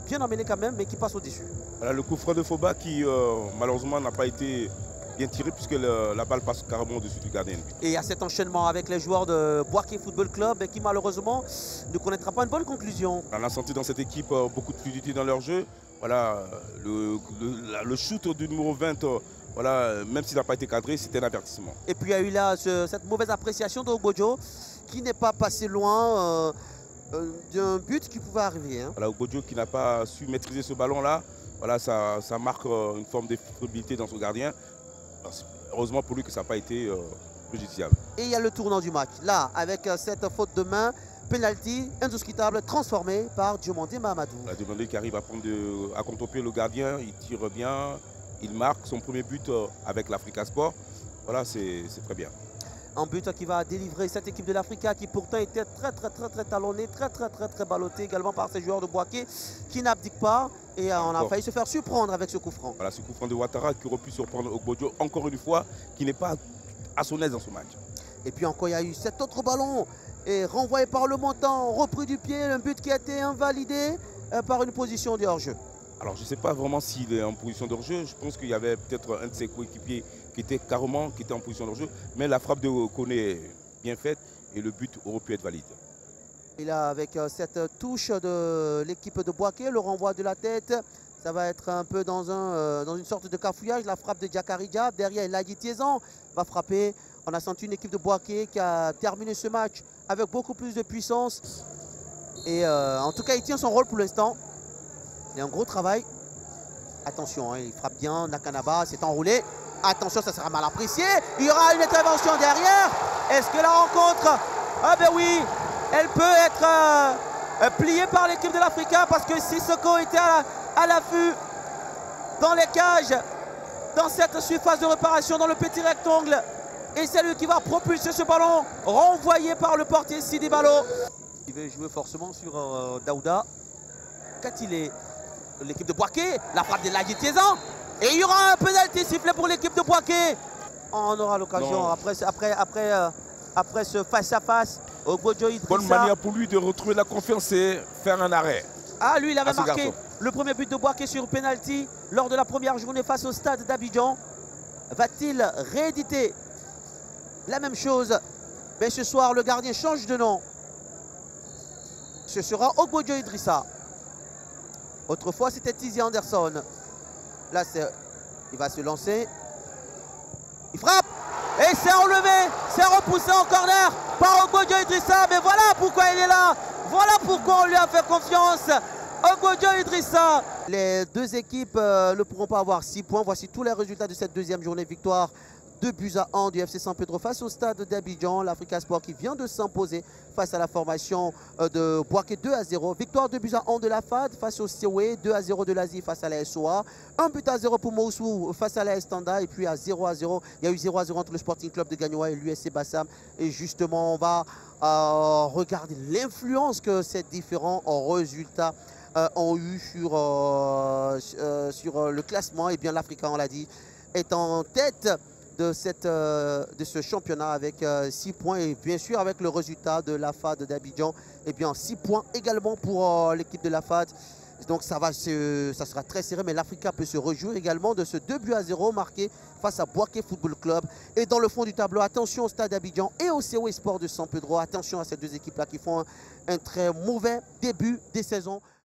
Bien emmené quand même, mais qui passe au-dessus. Voilà, le coup franc de Foba qui malheureusement n'a pas été bien tiré puisque la balle passe carrément au-dessus du gardien. Et il y a cet enchaînement avec les joueurs de Boaké Football Club qui malheureusement ne connaîtra pas une bonne conclusion. On a senti dans cette équipe beaucoup de fluidité dans leur jeu. Voilà, le shoot du numéro 20, voilà, même s'il n'a pas été cadré, c'était un avertissement. Et puis il y a eu là cette mauvaise appréciation d'Ogbojo qui n'est pas passé loin d'un but qui pouvait arriver. Hein. Voilà, Ogbojo qui n'a pas su maîtriser ce ballon-là, voilà, ça marque une forme de fébrilité dans son gardien. Heureusement pour lui que ça n'a pas été préjudiciable. Et il y a le tournant du match. Là, avec cette faute de main, penalty indiscutable transformé par Diomandé Mahamadou. Diomandé qui arrive à contre-pied le gardien, il tire bien, il marque son premier but avec l'Africa Sport. Voilà, c'est très bien. Un but qui va délivrer cette équipe de l'Africa qui pourtant était très talonnée, très ballottée également par ces joueurs de Boaké qui n'abdiquent pas. Et on a failli se faire surprendre avec ce coup franc. Voilà, ce coup franc de Ouattara qui aurait pu surprendre Ogbojo encore une fois, qui n'est pas à son aise dans ce match. Et puis encore, il y a eu cet autre ballon et renvoyé par le montant, repris du pied, un but qui a été invalidé par une position de hors-jeu. Alors je ne sais pas vraiment s'il est en position de hors-jeu. Je pense qu'il y avait peut-être un de ses coéquipiers qui était en position de hors-jeu. Mais la frappe de Koné est bien faite et le but aurait pu être valide. Et là, avec cette touche de l'équipe de Boaké, le renvoi de la tête, ça va être un peu dans une sorte de cafouillage. La frappe de Diakaridja, derrière Ladi Tiezan va frapper. On a senti une équipe de Boaké qui a terminé ce match avec beaucoup plus de puissance. Et en tout cas, il tient son rôle pour l'instant. Il y a un gros travail. Attention, hein, il frappe bien. Nakanaba s'est enroulé. Attention, ça sera mal apprécié. Il y aura une intervention derrière. Est-ce que la rencontre... Ah ben oui, elle peut être pliée par l'équipe de l'Africa parce que Sissoko était à l'affût dans les cages, dans cette surface de réparation, dans le petit rectangle. Et c'est lui qui va propulser ce ballon, renvoyé par le portier Sidi Balo. Il va jouer forcément sur Daouda. Katilé, l'équipe de Boaké, la frappe de Ladi Tiezan. Et il y aura un penalty sifflé pour l'équipe de Boaké. On aura l'occasion après ce face-à-face. Ogbojo Idrissa. Bonne manière pour lui de retrouver la confiance et faire un arrêt. Ah, lui, il avait marqué le premier but de Boaké sur penalty lors de la première journée face au stade d'Abidjan. Va-t-il rééditer la même chose? Mais ce soir, le gardien change de nom. Ce sera Ogbojo Idrissa. Autrefois, c'était Tizi Anderson. Là, il va se lancer. Il frappe. Et c'est enlevé. C'est repoussé en corner par Ogbojo Idrissa. Mais voilà pourquoi il est là. Voilà pourquoi on lui a fait confiance. Ogbojo Idrissa. Les deux équipes ne pourront pas avoir 6 points. Voici tous les résultats de cette deuxième journée. Victoire 2-1 du FC San Pedro face au stade d'Abidjan. L'Africa Sport qui vient de s'imposer face à la formation de Boaké 2-0. Victoire 2-1 de la FAD face au Sioué. 2-0 de l'Asie face à la SOA. 1-0 pour Moussou face à la Estanda. Et puis à 0-0, il y a eu 0-0 entre le Sporting Club de Gagnoa et l'USC Bassam. Et justement, on va regarder l'influence que ces différents résultats ont eu sur le classement. Et bien l'Africa, on l'a dit, est en tête de ce championnat avec 6 points et bien sûr avec le résultat de la FAD d'Abidjan, et bien 6 points également pour l'équipe de la FAD. Donc ça sera très serré, mais l'Africa peut se réjouir également de ce 2-0 marqué face à Boaké Football Club. Et dans le fond du tableau, attention au stade d'Abidjan et au COE Sport de San Pedro. Attention à ces deux équipes-là qui font un très mauvais début des saisons.